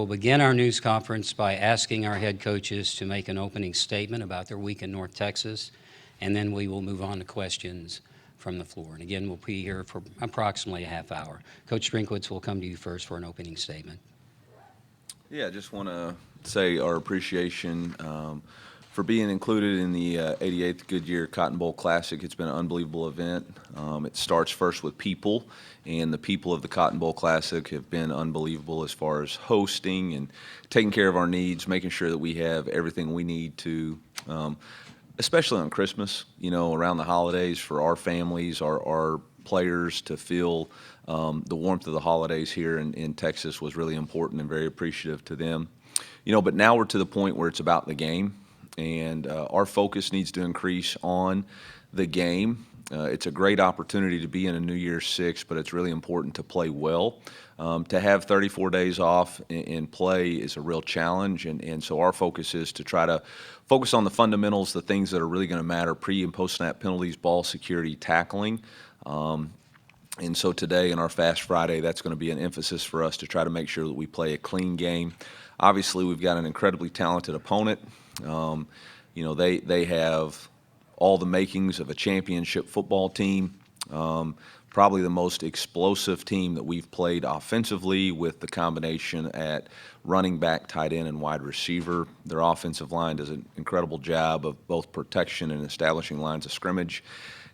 We'll begin our news conference by asking our head coaches to make an opening statement about their week in North Texas, and then we will move on to questions from the floor. And again, we'll be here for approximately a half hour. Coach Drinkwitz will come to you first for an opening statement. Yeah, I just want to say our appreciation for being included in the 88th Goodyear Cotton Bowl Classic. It's been an unbelievable event. It starts first with people, and the people of the Cotton Bowl Classic have been unbelievable as far as hosting and taking care of our needs, making sure that we have everything we need to, especially on Christmas, around the holidays, for our families, our players to feel the warmth of the holidays here in Texas was really important and very appreciative to them. But now we're to the point where it's about the game, and our focus needs to increase on the game. It's a great opportunity to be in a New Year's Six, but it's really important to play well. To have 34 days off and play is a real challenge, and so our focus is to try to focus on the fundamentals, the things that are really going to matter: pre- and post-snap penalties, ball security, tackling. And so today in our Fast Friday, that's going to be an emphasis for us to try to make sure that we play a clean game. Obviously, we've got an incredibly talented opponent. They have all the makings of a championship football team. Probably the most explosive team that we've played offensively, with the combination at running back, tight end, and wide receiver. Their offensive line does an incredible job of both protection and establishing lines of scrimmage.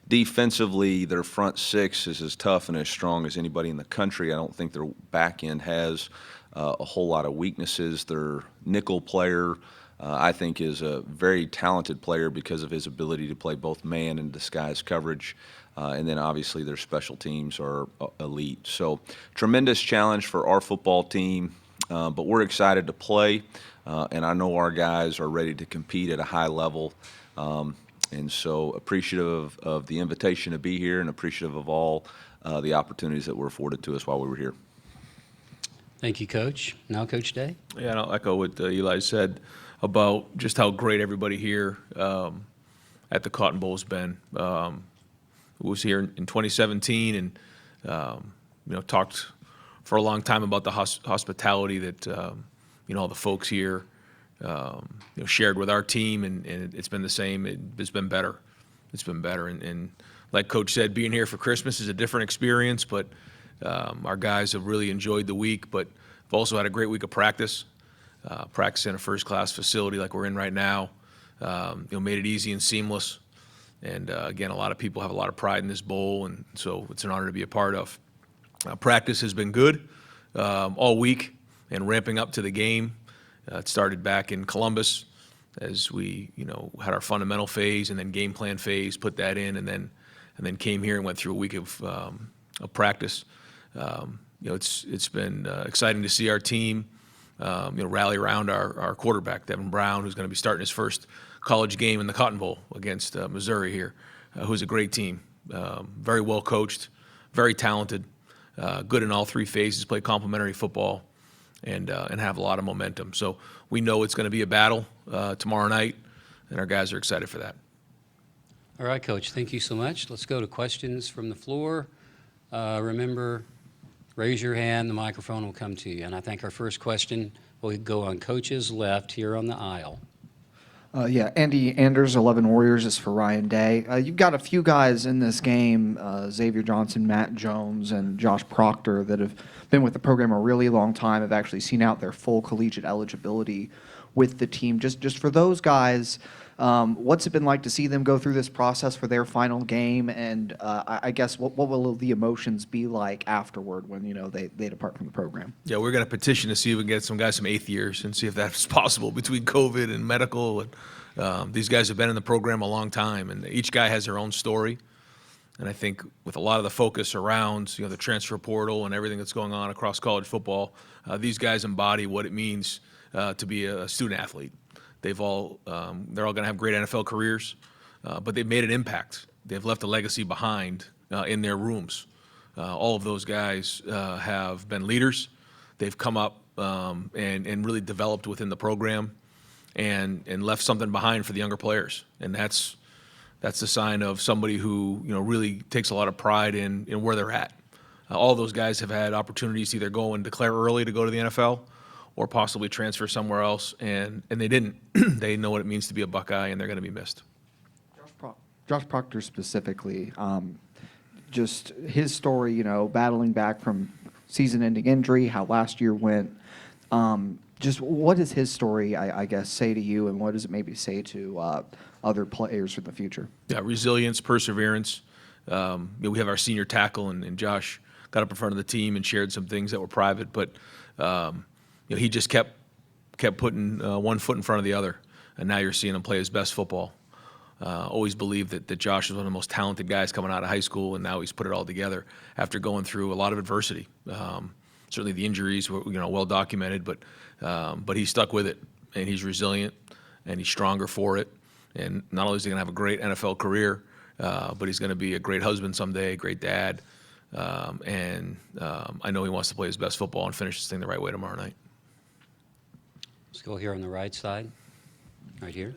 Defensively, their front six is as tough and as strong as anybody in the country. I don't think their back end has a whole lot of weaknesses. Their nickel player, I think, is a very talented player because of his ability to play both man and disguise coverage. And then obviously their special teams are elite. So tremendous challenge for our football team, but we're excited to play, and I know our guys are ready to compete at a high level. And so appreciative of the invitation to be here, and appreciative of all the opportunities that were afforded to us while we were here. Thank you, Coach. Now, Coach Day. Yeah, and I'll echo what Eli said about just how great everybody here at the Cotton Bowl has been. Was here in 2017 and talked for a long time about the hospitality that all the folks here shared with our team, and it's been the same. It's been better. It's been better, and like Coach said, being here for Christmas is a different experience, but our guys have really enjoyed the week, but we've also had a great week of practice. Practice in a first-class facility like we're in right now, made it easy and seamless. And again, a lot of people have a lot of pride in this bowl, and so it's an honor to be a part of. Practice has been good all week and ramping up to the game. It started back in Columbus as we, had our fundamental phase and then game plan phase, put that in, and then came here and went through a week of practice. It's been exciting to see our team, rally around our quarterback, Devin Brown, who's going to be starting his first college game in the Cotton Bowl against Missouri here, who's a great team, very well coached, very talented, good in all three phases, play complementary football, and have a lot of momentum. So we know it's going to be a battle tomorrow night, and our guys are excited for that. All right, Coach, thank you so much. Let's go to questions from the floor. Remember, raise your hand, the microphone will come to you. And I think our first question will go on Coach's left here on the aisle. Andy Anders, 11 Warriors, is for Ryan Day. You've got a few guys in this game, Xavier Johnson, Matt Jones, and Josh Proctor, that have been with the program a really long time, have actually seen out their full collegiate eligibility with the team. Just for those guys, what's it been like to see them go through this process for their final game? And I guess what will the emotions be like afterward when they depart from the program? Yeah, we're going to petition to see if we can get some guys from 8th years and see if that's possible between COVID and medical. And these guys have been in the program a long time, and each guy has their own story. And I think with a lot of the focus around the transfer portal and everything that's going on across college football, these guys embody what it means to be a student athlete. They're all going to have great NFL careers, but they've made an impact. They've left a legacy behind in their rooms. All of those guys have been leaders. They've come up and really developed within the program and left something behind for the younger players. And that's the sign of somebody who really takes a lot of pride in where they're at. All those guys have had opportunities to either go and declare early to go to the NFL, or possibly transfer somewhere else, and they didn't. They know what it means to be a Buckeye, and they're going to be missed. Josh Proctor specifically, just his story, battling back from season-ending injury, how last year went. Just what does his story, I guess, say to you, and what does it maybe say to other players for the future? Yeah, resilience, perseverance. We have our senior tackle, and Josh got up in front of the team and shared some things that were private, but he just kept putting one foot in front of the other, and now you're seeing him play his best football. Always believed that Josh was one of the most talented guys coming out of high school, and now he's put it all together after going through a lot of adversity. Certainly the injuries were well documented, but he stuck with it, and he's resilient, and he's stronger for it. And not only is he going to have a great NFL career, but he's going to be a great husband someday, a great dad. And I know he wants to play his best football and finish this thing the right way tomorrow night. Let's go here on the right side, right here.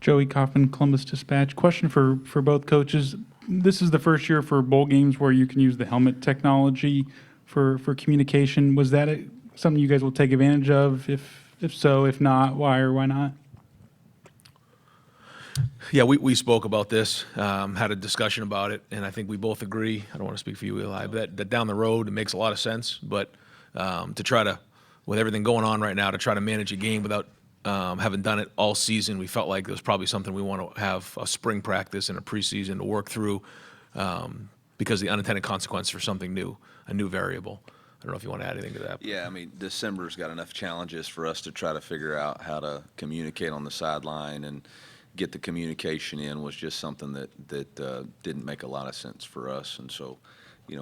Joey Coffin, Columbus Dispatch. Question for both coaches. This is the first year for bowl games where you can use the helmet technology for communication. Was that something you guys will take advantage of? If so, if not, why or why not? Yeah, we spoke about this, had a discussion about it, and I think we both agree. I don't want to speak for you, Eli, but that down the road it makes a lot of sense. But to try to, with everything going on right now, to try to manage a game without having done it all season, we felt like it was probably something we want to have a spring practice and a preseason to work through because of the unintended consequence for something new, a new variable. I don't know if you want to add anything to that. Yeah, I mean, December's got enough challenges for us to try to figure out how to communicate on the sideline, and get the communication in was just something that didn't make a lot of sense for us. And so,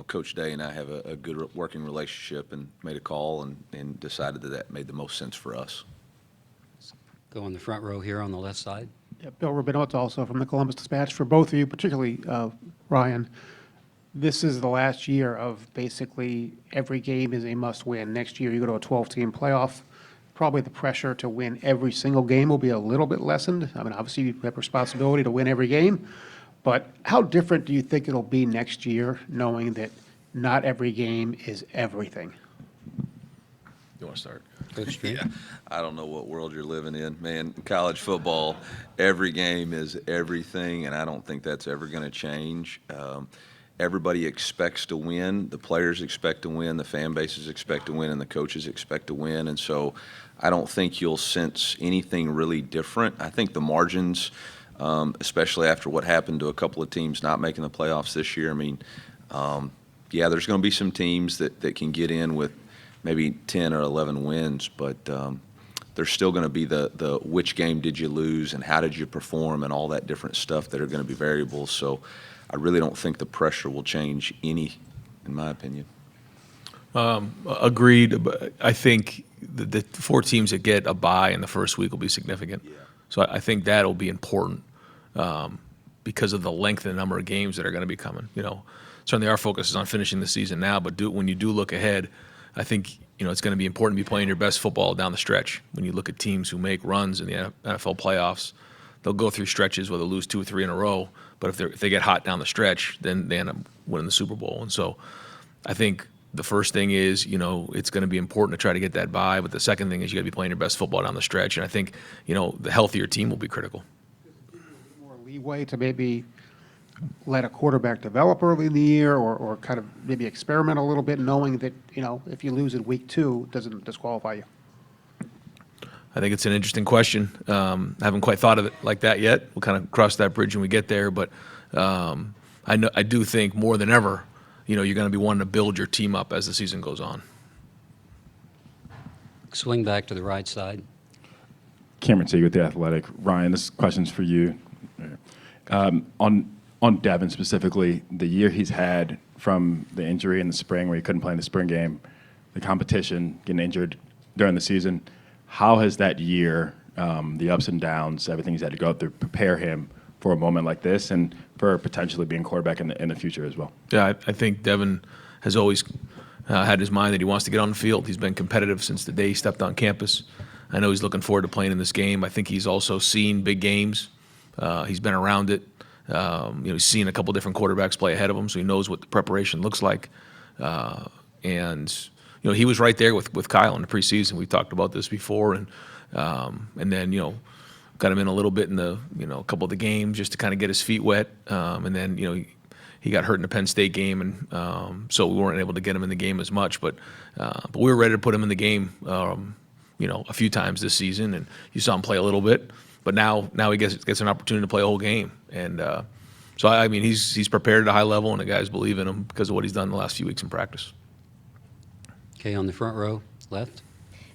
Coach Day and I have a good working relationship, and made a call and decided that made the most sense for us. Go in the front row here on the left side. Yeah, Bill Rubinotto, also from the Columbus Dispatch. For both of you, particularly Ryan, this is the last year of basically every game is a must-win. Next year, you go to a 12-team playoff. Probably the pressure to win every single game will be a little bit lessened. I mean, obviously, you have responsibility to win every game. But how different do you think it'll be next year, knowing that not every game is everything? You want to start? Coach Drew? Yeah, I don't know what world you're living in, man. College football, every game is everything, and I don't think that's ever going to change. Everybody expects to win. The players expect to win. The fan bases expect to win, and the coaches expect to win. And so I don't think you'll sense anything really different. I think the margins, especially after what happened to a couple of teams not making the playoffs this year, I mean, yeah, there's going to be some teams that can get in with maybe 10 or 11 wins, but there's still going to be the which game did you lose and how did you perform and all that different stuff that are going to be variables. So I really don't think the pressure will change any, in my opinion. Agreed. But I think the 4 teams that get a bye in the first week will be significant. Yeah. So I think that'll be important because of the length and number of games that are going to be coming. Certainly our focus is on finishing the season now, but when you do look ahead, I think it's going to be important to be playing your best football down the stretch. When you look at teams who make runs in the NFL playoffs, they'll go through stretches where they'll lose 2 or 3 in a row, but if they get hot down the stretch, then they end up winning the Super Bowl. And so I think the first thing is, it's going to be important to try to get that bye, but the second thing is you got to be playing your best football down the stretch, and I think, the healthier team will be critical. More leeway to maybe let a quarterback develop early in the year, or kind of maybe experiment a little bit, knowing that, if you lose in week 2, it doesn't disqualify you? I think it's an interesting question. I haven't quite thought of it like that yet. We'll kind of cross that bridge when we get there. But I do think more than ever, you're going to be wanting to build your team up as the season goes on. Swing back to the right side. Cameron Teague with The Athletic. Ryan, this question's for you. On Devin specifically, the year he's had from the injury in the spring where he couldn't play in the spring game, the competition, getting injured during the season, how has that year, the ups and downs, everything he's had to go through, prepare him for a moment like this and for potentially being quarterback in the future as well? Yeah, I think Devin has always had his mind that he wants to get on the field. He's been competitive since the day he stepped on campus. I know he's looking forward to playing in this game. I think he's also seen big games. He's been around it. He's seen a couple different quarterbacks play ahead of him, so he knows what the preparation looks like. And he was right there with Kyle in the preseason. We talked about this before, and then got him in a little bit in the a couple of the games just to kind of get his feet wet, and then he got hurt in the Penn State game, and so we weren't able to get him in the game as much. But we were ready to put him in the game, a few times this season, and you saw him play a little bit. But now he gets an opportunity to play a whole game, and so I mean he's prepared at a high level, and the guys believe in him because of what he's done the last few weeks in practice. Okay, on the front row, left.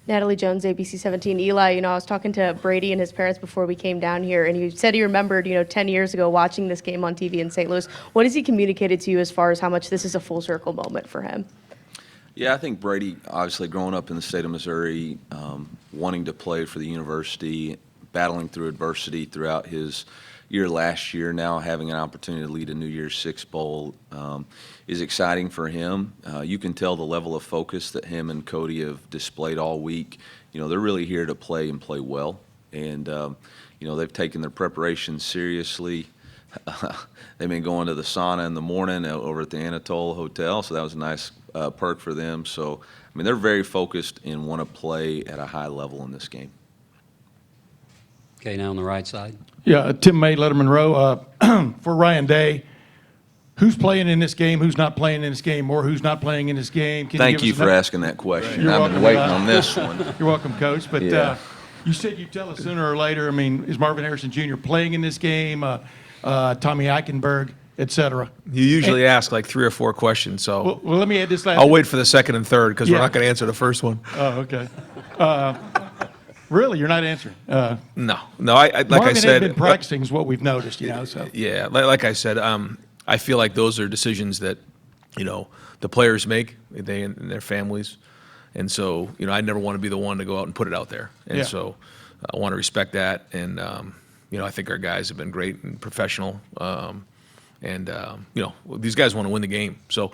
Natalie Jones, ABC 17. Eli, I was talking to Brady and his parents before we came down here, and he said he remembered, 10 years ago watching this game on TV in St. Louis. What has he communicated to you as far as how much this is a full circle moment for him? Yeah, I think Brady, obviously growing up in the state of Missouri, wanting to play for the university, battling through adversity throughout his year last year, now having an opportunity to lead a New Year's Six Bowl is exciting for him. You can tell the level of focus that him and Cody have displayed all week. They're really here to play and play well. And, they've taken their preparation seriously. They've been going to the sauna in the morning over at the Anatole Hotel, so that was a nice perk for them. So, they're very focused and want to play at a high level in this game. Okay, now on the right side. Yeah, Tim May, Letterman Row. For Ryan Day, who's playing in this game, who's not playing in this game, or who's not playing in this game? Can Thank you give us for an- asking that question. You're I've been welcome. waiting on this one. You're welcome, Coach. But Yeah. you said you'd tell us sooner or later. Is Marvin Harrison Jr. playing in this game? Tommy Eichenberg, et cetera. You usually ask like 3 or 4 questions, so Well, let me add this last. I'll wait for the second and third because we're Yeah. not going to answer the first one. Oh, okay. Really, you're not answering. No. I like Marvin I said, had been practicing, is what we've noticed. So. yeah, like I said, I feel like those are decisions that the players make, they and their families, and so I never want to be the one to go out and put it out there, and Yeah. so I want to respect that, and I think our guys have been great and professional, and these guys want to win the game, so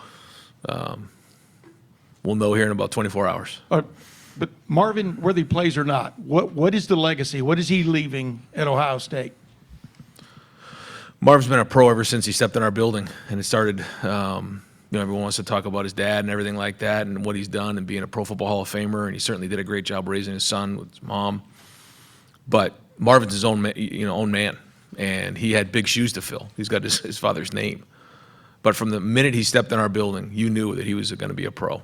we'll know here in about 24 hours. But Marvin, whether he plays or not, what is the legacy? What is he leaving at Ohio State? Marv's been a pro ever since he stepped in our building, and it started. Everyone wants to talk about his dad and everything like that, and what he's done, and being a Pro Football Hall of Famer, and he certainly did a great job raising his son with his mom. But Marvin's his own man, and he had big shoes to fill. He's got his father's name, but from the minute he stepped in our building, you knew that he was going to be a pro.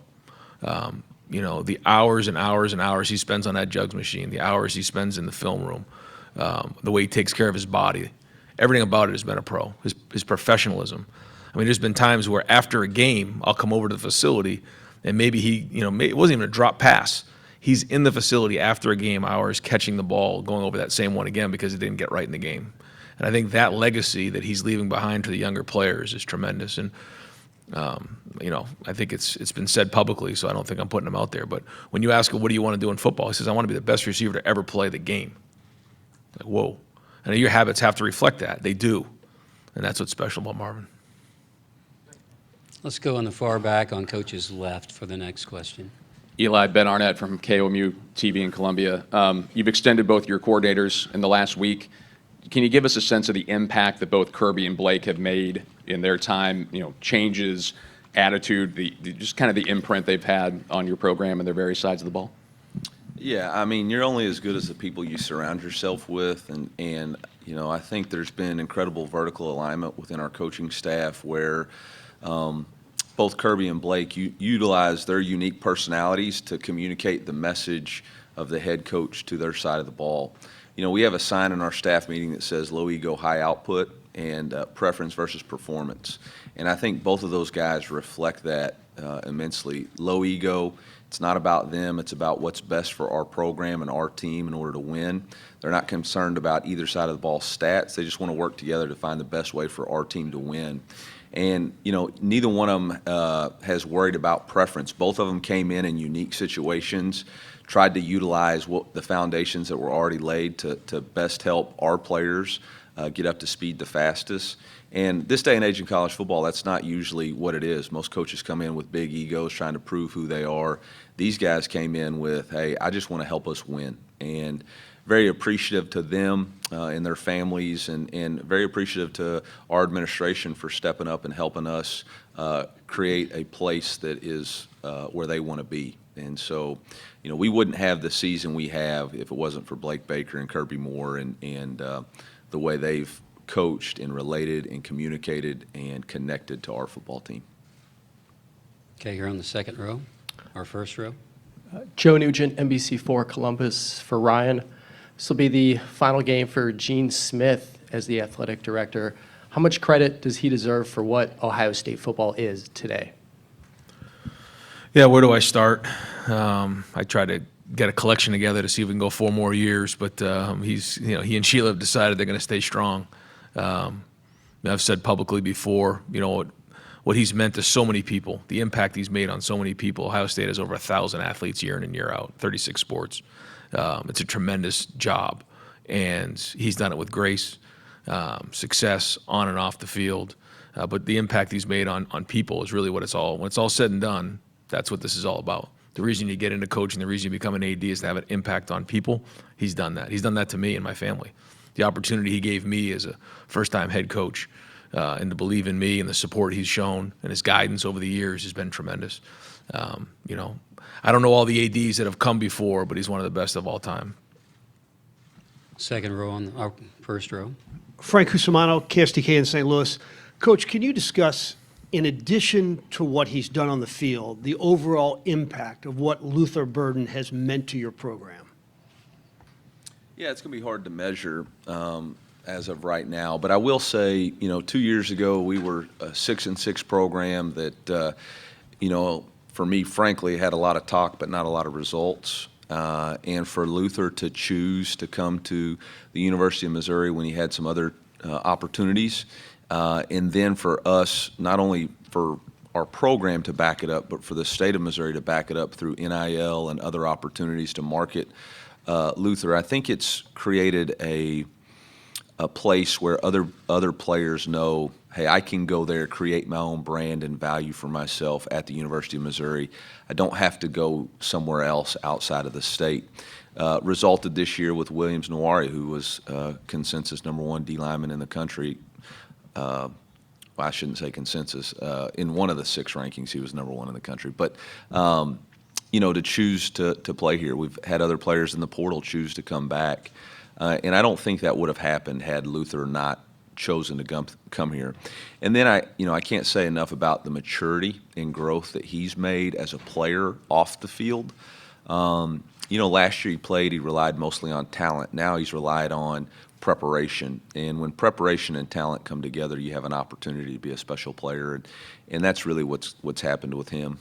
The hours and hours and hours he spends on that jugs machine, the hours he spends in the film room, the way he takes care of his body, everything about it has been a pro. His professionalism. There's been times where after a game, I'll come over to the facility, and maybe it wasn't even a drop pass. He's in the facility after a game hours, catching the ball, going over that same one again because it didn't get right in the game. And I think that legacy that he's leaving behind to the younger players is tremendous. And I think it's been said publicly, so I don't think I'm putting him out there. But when you ask him, what do you want to do in football? He says, I want to be the best receiver to ever play the game. Like, whoa. And your habits have to reflect that. They do. And that's what's special about Marvin. Let's go in the far back on Coach's left for the next question. Eli, Ben Arnett from KOMU TV in Columbia. You've extended both your coordinators in the last week. Can you give us a sense of the impact that both Kirby and Blake have made in their time, changes, attitude, just kind of the imprint they've had on your program and their various sides of the ball? Yeah, you're only as good as the people you surround yourself with, and I think there's been incredible vertical alignment within our coaching staff where both Kirby and Blake utilize their unique personalities to communicate the message of the head coach to their side of the ball. We have a sign in our staff meeting that says low ego, high output, and preference versus performance. And I think both of those guys reflect that immensely. Low ego, it's not about them, it's about what's best for our program and our team in order to win. They're not concerned about either side of the ball stats. They just want to work together to find the best way for our team to win. And, neither one of them has worried about preference. Both of them came in unique situations, tried to utilize the foundations that were already laid to best help our players get up to speed the fastest. And this day and age in college football, that's not usually what it is. Most coaches come in with big egos trying to prove who they are. These guys came in with, hey, I just want to help us win. And very appreciative to them and their families, and very appreciative to our administration for stepping up and helping us create a place that is where they want to be. And so, we wouldn't have the season we have if it wasn't for Blake Baker and Kirby Moore and the way they've coached and related and communicated and connected to our football team. Okay, here on the second row, our first row. Joe Nugent, NBC4 Columbus for Ryan. This will be the final game for Gene Smith as the athletic director. How much credit does he deserve for what Ohio State football is today? Yeah, where do I start? I try to get a collection together to see if we can go 4 more years, but he and Sheila have decided they're going to stay strong. I've said publicly before, what he's meant to so many people, the impact he's made on so many people. Ohio State has over 1,000 athletes year in and year out, 36 sports. It's a tremendous job, and he's done it with grace, success on and off the field. But the impact he's made on people is really what it's all. When it's all said and done, that's what this is all about. The reason you get into coaching, the reason you become an AD is to have an impact on people. He's done that. He's done that to me and my family. The opportunity he gave me as a first-time head coach and to believe in me and the support he's shown and his guidance over the years has been tremendous. I don't know all the ADs that have come before, but he's one of the best of all time. Second row on our first row. Frank Cusimano, KSTK in St. Louis. Coach, can you discuss, in addition to what he's done on the field, the overall impact of what Luther Burden has meant to your program? Yeah, it's going to be hard to measure as of right now. But I will say, 2 years ago, we were a 6-6 program that, for me, frankly, had a lot of talk but not a lot of results. And for Luther to choose to come to the University of Missouri when he had some other opportunities, and then for us, not only for our program to back it up, but for the state of Missouri to back it up through NIL and other opportunities to market Luther, I think it's created a place where other players know, hey, I can go there, create my own brand and value for myself at the University of Missouri. I don't have to go somewhere else outside of the state. Resulted this year with Williams Nwaneri, who was consensus #1 D lineman in the country. Well, I shouldn't say consensus. In one of the 6 rankings, he was #1 in the country. But to choose to play here. We've had other players in the portal choose to come back. And I don't think that would have happened had Luther not chosen to come here. And then I can't say enough about the maturity and growth that he's made as a player off the field. Last year he relied mostly on talent. Now he's relied on preparation. And when preparation and talent come together, you have an opportunity to be a special player. And that's really what's happened with him.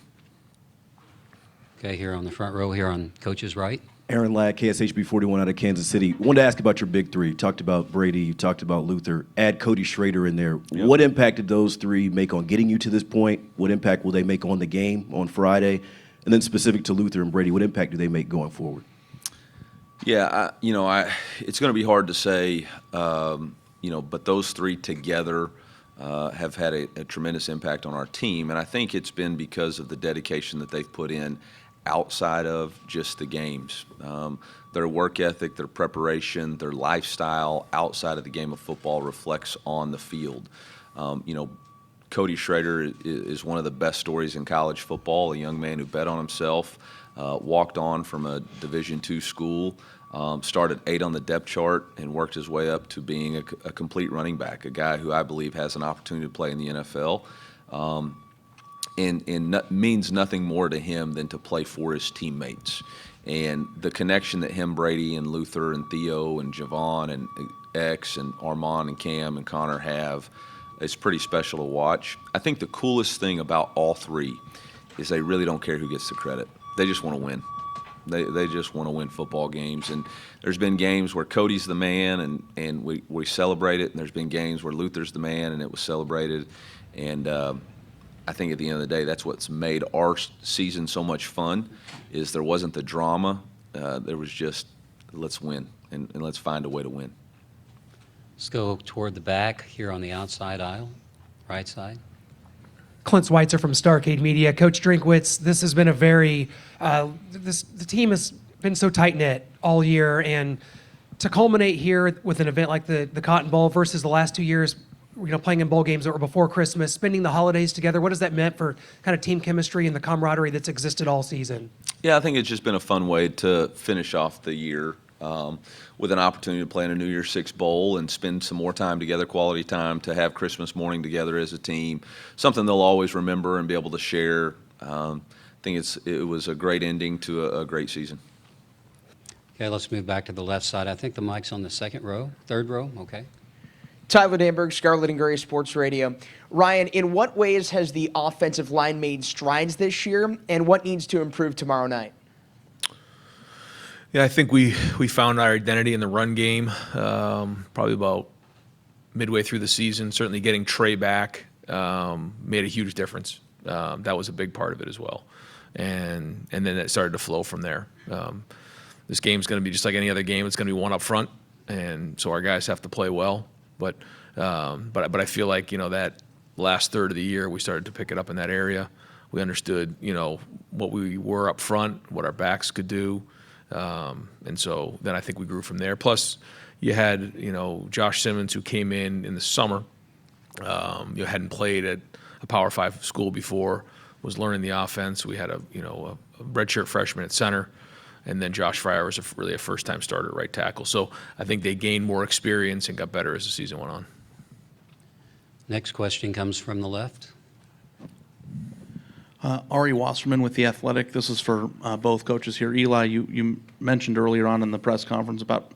Okay, here on the front row, here on Coach's right. Aaron Ladd, KSHB 41 out of Kansas City. Wanted to ask about your big 3. You talked about Brady, you talked about Luther. Add Cody Schrader in there. Yep. What impact did those 3 make on getting you to this point? What impact will they make on the game on Friday? And then specific to Luther and Brady, what impact do they make going forward? Yeah, it's going to be hard to say, but those 3 together have had a tremendous impact on our team. And I think it's been because of the dedication that they've put in outside of just the games. Their work ethic, their preparation, their lifestyle outside of the game of football reflects on the field. Cody Schrader is one of the best stories in college football, a young man who bet on himself, walked on from a Division II school, started 8 on the depth chart and worked his way up to being a complete running back, a guy who I believe has an opportunity to play in the NFL. And means nothing more to him than to play for his teammates. And the connection that him, Brady, and Luther, and Theo, and Javon, and X, and Armand, and Cam, and Connor have is pretty special to watch. I think the coolest thing about all 3 is they really don't care who gets the credit. They just want to win. They just want to win football games. And there's been games where Cody's the man, and we celebrate it, and there's been games where Luther's the man, and it was celebrated. And I think at the end of the day, that's what's made our season so much fun, is there wasn't the drama. There was just, let's win, and let's find a way to win. Let's go toward the back here on the outside aisle, right side. Clint Schweitzer from Starcade Media. Coach Drinkwitz, this has been a very, the team has been so tight-knit all year, and to culminate here with an event like the Cotton Bowl versus the last 2 years, playing in bowl games that were before Christmas, spending the holidays together, what has that meant for kind of team chemistry and the camaraderie that's existed all season? Yeah, I think it's just been a fun way to finish off the year with an opportunity to play in a New Year's Six Bowl and spend some more time together, quality time, to have Christmas morning together as a team, something they'll always remember and be able to share. I think it was a great ending to a great season. Okay, let's move back to the left side. I think the mic's on the third row, okay. Tyler Danberg, Scarlet and Gray Sports Radio. Ryan, in what ways has the offensive line made strides this year, and what needs to improve tomorrow night? Yeah, I think we found our identity in the run game probably about midway through the season. Certainly getting Trey back made a huge difference. That was a big part of it as well. And then it started to flow from there. This game's going to be just like any other game. It's going to be one up front, and so our guys have to play well. But I feel like, that last third of the year, we started to pick it up in that area. We understood, what we were up front, what our backs could do. And so then I think we grew from there. Plus, you had, Josh Simmons, who came in the summer, hadn't played at a Power 5 school before, was learning the offense. We had a redshirt freshman at center. And then Josh Fryer was really a first-time starter at right tackle. So I think they gained more experience and got better as the season went on. Next question comes from the left. Ari Wasserman with The Athletic. This is for both coaches here. Eli, you mentioned earlier on in the press conference about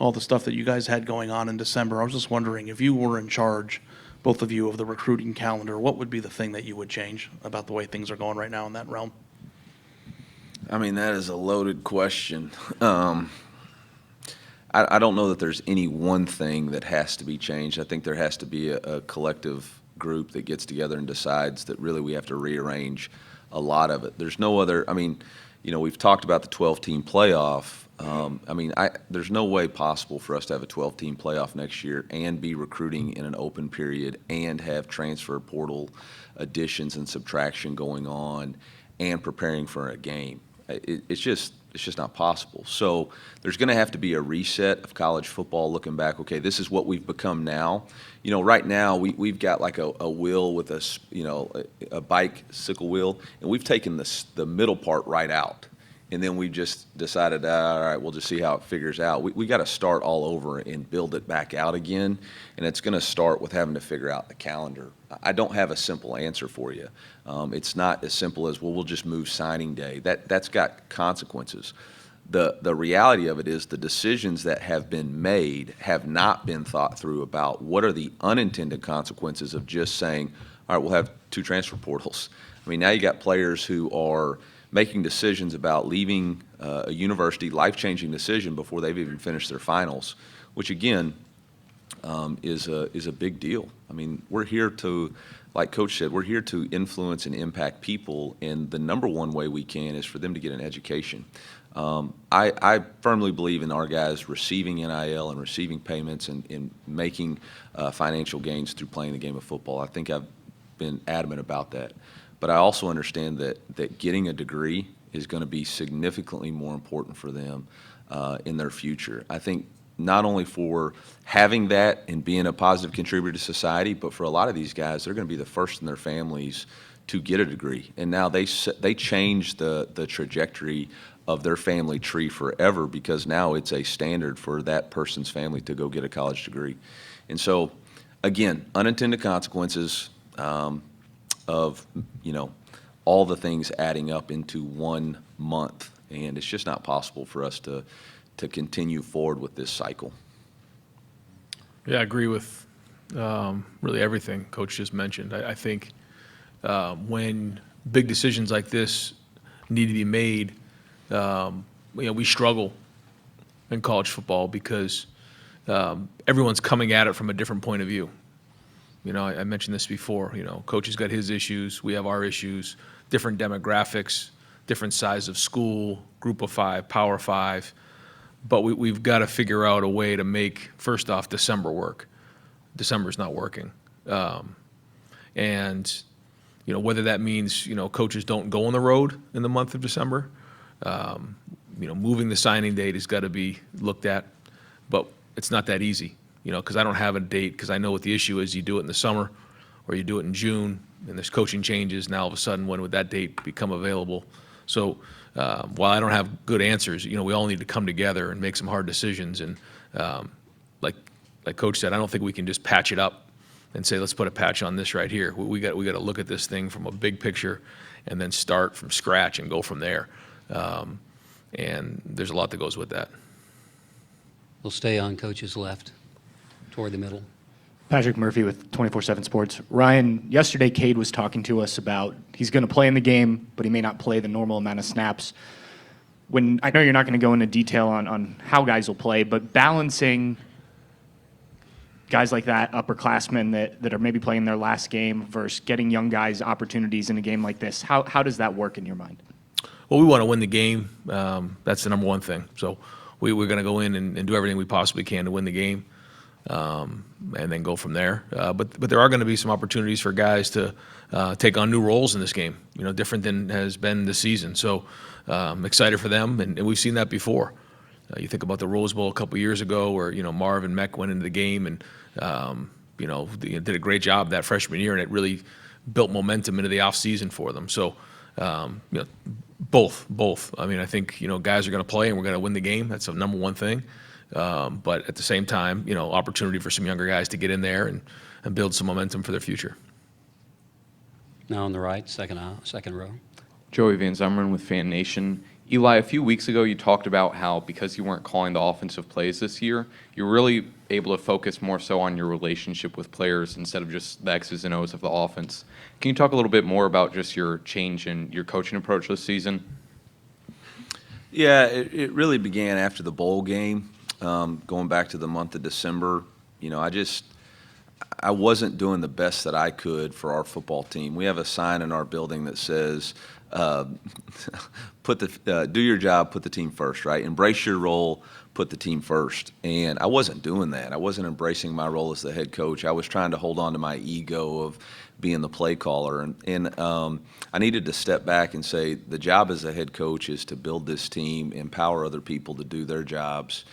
all the stuff that you guys had going on in December. I was just wondering, if you were in charge, both of you, of the recruiting calendar, what would be the thing that you would change about the way things are going right now in that realm? I mean, that is a loaded question. I don't know that there's any one thing that has to be changed. I think there has to be a collective group that gets together and decides that really we have to rearrange a lot of it. There's no other, we've talked about the 12-team playoff. There's no way possible for us to have a 12-team playoff next year and be recruiting in an open period and have transfer portal additions and subtraction going on and preparing for a game. It's just not possible. So there's going to have to be a reset of college football, looking back, okay, this is what we've become now. Right now we've got like a wheel with a bicycle wheel, and we've taken the middle part right out. And then we just decided, all right, we'll just see how it figures out. We got to start all over and build it back out again, and it's going to start with having to figure out the calendar. I don't have a simple answer for you. It's not as simple as, well, we'll just move signing day. That's got consequences. The reality of it is the decisions that have been made have not been thought through about what are the unintended consequences of just saying, all right, we'll have 2 transfer portals. Now you got players who are making decisions about leaving a university, life-changing decision before they've even finished their finals, which again is a big deal. We're here to, like Coach said, we're here to influence and impact people, and the number one way we can is for them to get an education. I firmly believe in our guys receiving NIL and receiving payments and making financial gains through playing the game of football. I think I've been adamant about that. But I also understand that getting a degree is going to be significantly more important for them in their future. I think not only for having that and being a positive contributor to society, but for a lot of these guys, they're going to be the first in their families to get a degree. And now they change the trajectory of their family tree forever, because now it's a standard for that person's family to go get a college degree. And so, again, unintended consequences of all the things adding up into 1 month, and it's just not possible for us to continue forward with this cycle. Yeah, I agree with really everything Coach just mentioned. I think when big decisions like this need to be made, we struggle in college football because everyone's coming at it from a different point of view. I mentioned this before. Coach has got his issues, we have our issues, different demographics, different size of school, group of 5, Power 5. But we've got to figure out a way to make, first off, December work. December's not working. And, whether that means, coaches don't go on the road in the month of December, moving the signing date has got to be looked at. But it's not that easy, because I don't have a date, because I know what the issue is. You do it in the summer or you do it in June, and there's coaching changes. Now, all of a sudden, when would that date become available? So while I don't have good answers, we all need to come together and make some hard decisions. And like Coach said, I don't think we can just patch it up and say, let's put a patch on this right here. We got to look at this thing from a big picture and then start from scratch and go from there. And there's a lot that goes with that. We'll stay on Coach's left, toward the middle. Patrick Murphy with 24/7 Sports. Ryan, yesterday Cade was talking to us about he's going to play in the game, but he may not play the normal amount of snaps. When I know you're not going to go into detail on how guys will play, but balancing guys like that, upperclassmen that are maybe playing their last game versus getting young guys opportunities in a game like this, how does that work in your mind? Well, we want to win the game. That's the number one thing. So we're going to go in and do everything we possibly can to win the game. And then go from there. But there are going to be some opportunities for guys to take on new roles in this game, different than has been this season. So I'm excited for them, and we've seen that before. You think about the Rose Bowl a couple years ago where, Marv and Mech went into the game and, did a great job that freshman year, and it really built momentum into the offseason for them. So, both. I mean, I think, guys are going to play and we're going to win the game. That's the number one thing. But at the same time, opportunity for some younger guys to get in there and build some momentum for their future. Now on the right, second row. Joey Van Zumeren with Fan Nation. Eli, a few weeks ago you talked about how because you weren't calling the offensive plays this year, you're really able to focus more so on your relationship with players instead of just the X's and O's of the offense. Can you talk a little bit more about just your change in your coaching approach this season? Yeah, it really began after the bowl game. Going back to the month of December, I wasn't doing the best that I could for our football team. We have a sign in our building that says, do your job, put the team first, right? Embrace your role, put the team first. And I wasn't doing that. I wasn't embracing my role as the head coach. I was trying to hold on to my ego of being the play caller. And I needed to step back and say the job as a head coach is to build this team, empower other people to do their jobs,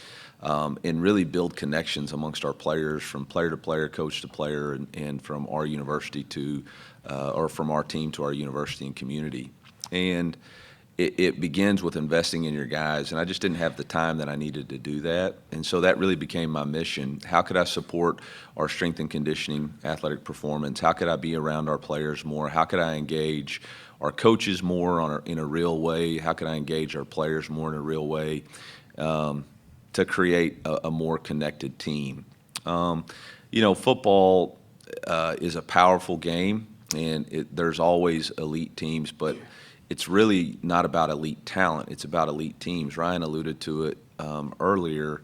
and really build connections amongst our players from player to player, coach to player, and from our university to, or from our team to our university and community. And it begins with investing in your guys, and I just didn't have the time that I needed to do that. And so that really became my mission. How could I support our strength and conditioning athletic performance? How could I be around our players more? How could I engage our coaches more in a real way? How could I engage our players more in a real way to create a more connected team? Football is a powerful game, and there's always elite teams, but it's really not about elite talent. It's about elite teams. Ryan alluded to it earlier,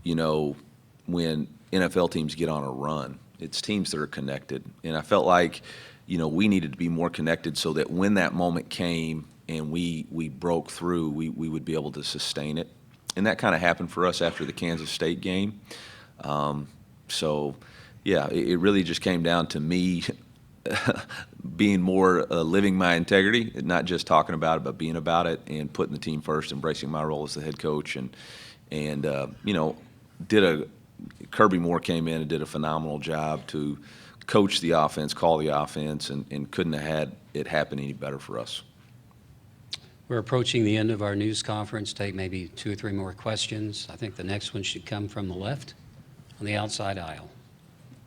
when NFL teams get on a run, it's teams that are connected. And I felt like, we needed to be more connected so that when that moment came and we broke through, we would be able to sustain it. And that kind of happened for us after the Kansas State game. It really just came down to me being more living my integrity, not just talking about it, but being about it and putting the team first, embracing my role as the head coach. Kirby Moore came in and did a phenomenal job to coach the offense, call the offense, and couldn't have had it happen any better for us. We're approaching the end of our news conference. Take maybe 2 or 3 more questions. I think the next one should come from the left on the outside aisle.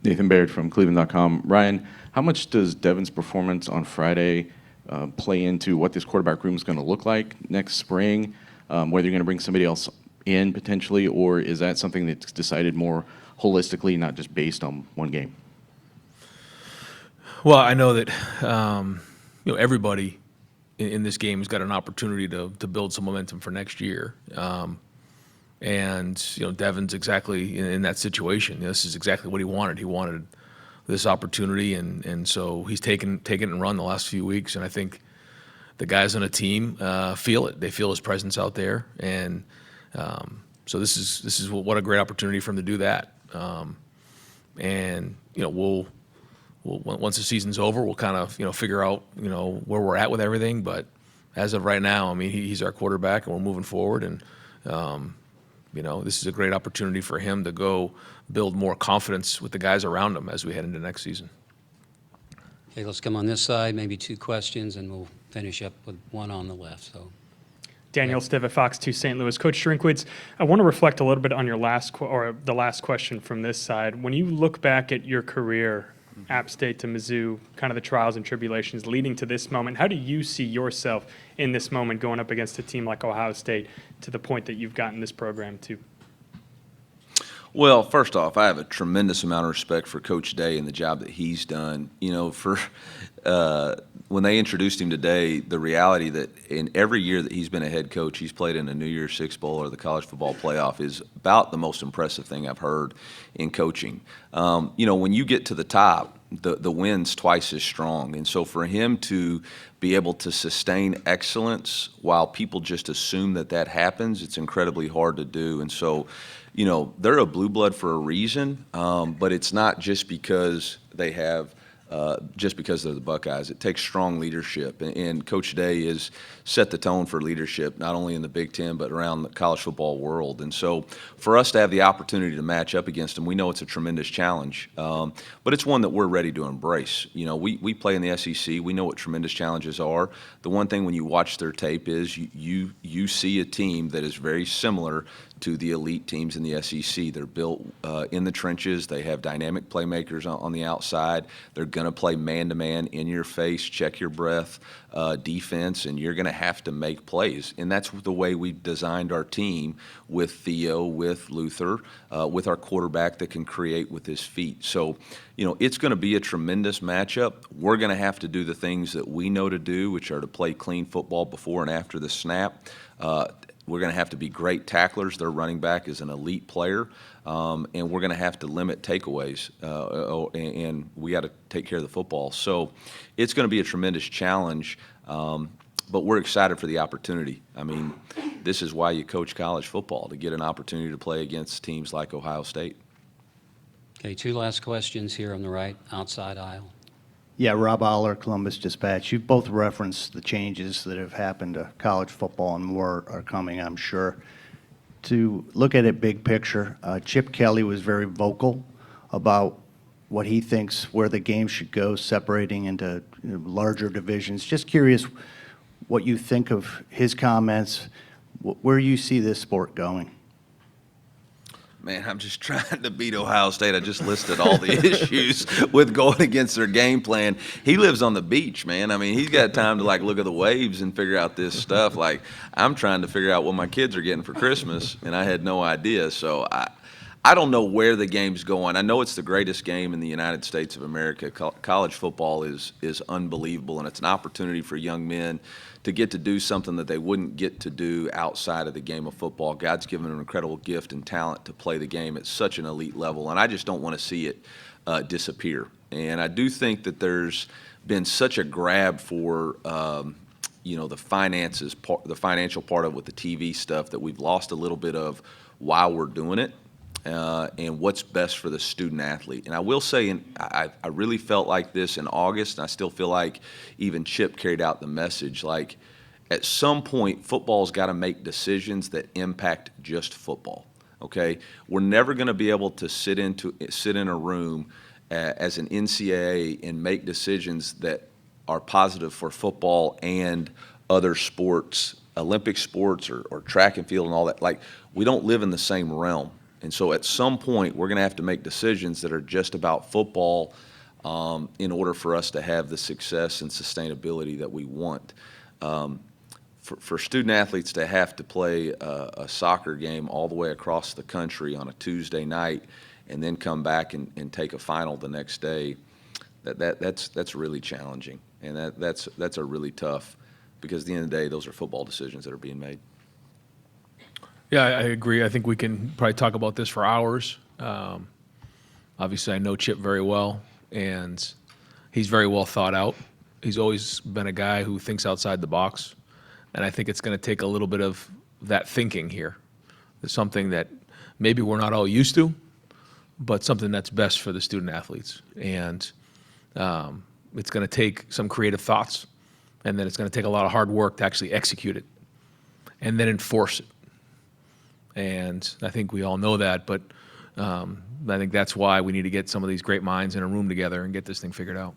Nathan Baird from Cleveland.com. Ryan, how much does Devin's performance on Friday play into what this quarterback room is going to look like next spring? Whether you're going to bring somebody else in potentially, or is that something that's decided more holistically, not just based on one game? Well, I know that everybody in this game has got an opportunity to build some momentum for next year. Devin's exactly in that situation. This is exactly what he wanted. He wanted this opportunity, and so he's taken it and run the last few weeks. And I think the guys on the team feel it. They feel his presence out there, and So this is what a great opportunity for him to do that. And we'll once the season's over, we'll kind of figure out where we're at with everything. But as of right now, I mean, he's our quarterback, and we're moving forward. And this is a great opportunity for him to go build more confidence with the guys around him as we head into next season. Okay, let's come on this side, maybe 2 questions, and we'll finish up with one on the left. So, Daniel Stiv at Fox 2 St. Louis. Coach Drinkwitz, I want to reflect a little bit on your the last question from this side. When you look back at your career, App State to Mizzou, kind of the trials and tribulations leading to this moment, how do you see yourself in this moment going up against a team like Ohio State to the point that you've gotten this program to? Well, first off, I have a tremendous amount of respect for Coach Day and the job that he's done. When they introduced him today, the reality that in every year that he's been a head coach, he's played in a New Year's Six Bowl or the College Football Playoff is about the most impressive thing I've heard in coaching. When you get to the top, the win's twice as strong. And so for him to be able to sustain excellence while people just assume that happens, it's incredibly hard to do. And so, they're a blue blood for a reason, but it's not just because they have just because they're the Buckeyes. It takes strong leadership, and Coach Day has set the tone for leadership, not only in the Big Ten, but around the college football world. And so for us to have the opportunity to match up against them, we know it's a tremendous challenge, but it's one that we're ready to embrace. We play in the SEC. We know what tremendous challenges are. The one thing when you watch their tape is you see a team that is very similar to the elite teams in the SEC. They're built in the trenches. They have dynamic playmakers on the outside. They're going to play man-to-man, in your face, check your breath defense, and you're going to have to make plays. And that's the way we designed our team with Theo, with Luther, with our quarterback that can create with his feet. So, it's going to be a tremendous matchup. We're going to have to do the things that we know to do, which are to play clean football before and after the snap. We're going to have to be great tacklers. Their running back is an elite player, and we're going to have to limit takeaways, and we got to take care of the football. So it's going to be a tremendous challenge, but we're excited for the opportunity. I mean, this is why you coach college football, to get an opportunity to play against teams like Ohio State. Okay, 2 last questions here on the right, outside aisle. Yeah, Rob Aller, Columbus Dispatch. You've both referenced the changes that have happened to college football, and more are coming, I'm sure. To look at it big picture, Chip Kelly was very vocal about what he thinks where the game should go, separating into larger divisions. Just curious what you think of his comments, where you see this sport going. Man, I'm just trying to beat Ohio State. I just listed all the issues with going against their game plan. He lives on the beach, man. I mean, he's got time to look at the waves and figure out this stuff. I'm trying to figure out what my kids are getting for Christmas, and I had no idea. So I don't know where the game's going. I know it's the greatest game in the United States of America. College football is unbelievable, and it's an opportunity for young men to get to do something that they wouldn't get to do outside of the game of football. God's given them an incredible gift and talent to play the game at such an elite level, and I just don't want to see it disappear. And I do think that there's been such a grab for the finances, the financial part of it with the TV stuff, that we've lost a little bit of why we're doing it. And what's best for the student athlete. And I will say, I really felt like this in August, and I still feel like even Chip carried out the message. At some point, football's got to make decisions that impact just football. Okay, we're never going to be able to sit in a room as an NCAA and make decisions that are positive for football and other sports, Olympic sports or track and field and all that. We don't live in the same realm. And so at some point, we're going to have to make decisions that are just about football in order for us to have the success and sustainability that we want. For student athletes to have to play a soccer game all the way across the country on a Tuesday night and then come back and take a final the next day, that's really challenging. And that's a really tough, because at the end of the day, those are football decisions that are being made. Yeah, I agree. I think we can probably talk about this for hours. Obviously, I know Chip very well, and he's very well thought out. He's always been a guy who thinks outside the box, and I think it's going to take a little bit of that thinking here. It's something that maybe we're not all used to, but something that's best for the student athletes. And it's going to take some creative thoughts, and then it's going to take a lot of hard work to actually execute it and then enforce it. And I think we all know that, but I think that's why we need to get some of these great minds in a room together and get this thing figured out.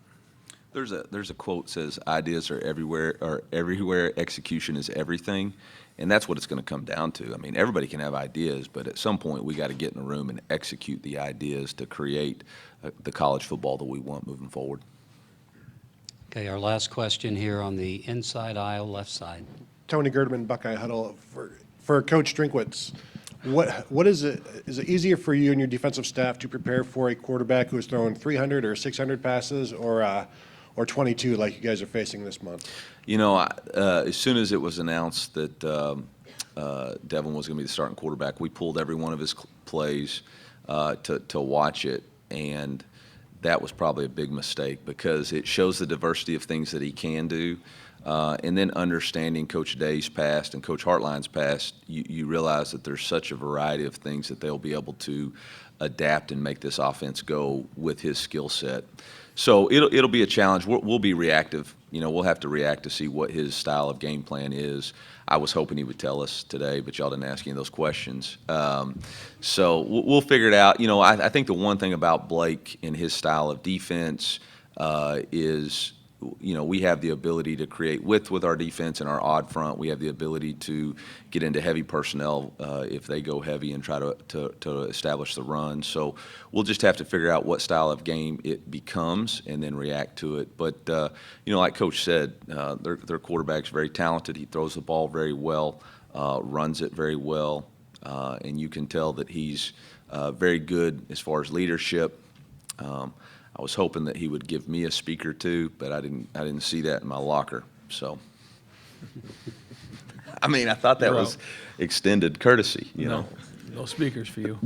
There's a quote that says, ideas are everywhere, execution is everything. And that's what it's going to come down to. I mean, everybody can have ideas, but at some point we got to get in a room and execute the ideas to create the college football that we want moving forward. Okay, our last question here on the inside aisle, left side. Tony Girdman, Buckeye Huddle. For Coach Drinkwitz, what is it easier for you and your defensive staff to prepare for a quarterback who is throwing 300 or 600 passes or 22 like you guys are facing this month? You know, as soon as it was announced that Devin was going to be the starting quarterback, we pulled every one of his plays to watch it, and that was probably a big mistake because it shows the diversity of things that he can do. And then understanding Coach Day's past and Coach Hartline's past, you realize that there's such a variety of things that they'll be able to adapt and make this offense go with his skill set. So it'll be a challenge. We'll be reactive. You know, we'll have to react to see what his style of game plan is. I was hoping he would tell us today, but y'all didn't ask any of those questions. So we'll figure it out. You know, I think the one thing about Blake and his style of defense is, you know, we have the ability to create width with our defense and our odd front. We have the ability to get into heavy personnel if they go heavy and try to establish the run. So we'll just have to figure out what style of game it becomes and then react to it. But, you know, like Coach said, their quarterback's very talented. He throws the ball very well, runs it very well, and you can tell that he's very good as far as leadership. I was hoping that he would give me a speaker too, but I didn't see that in my locker. So, I mean, I thought that was extended courtesy, you know. No speakers for you.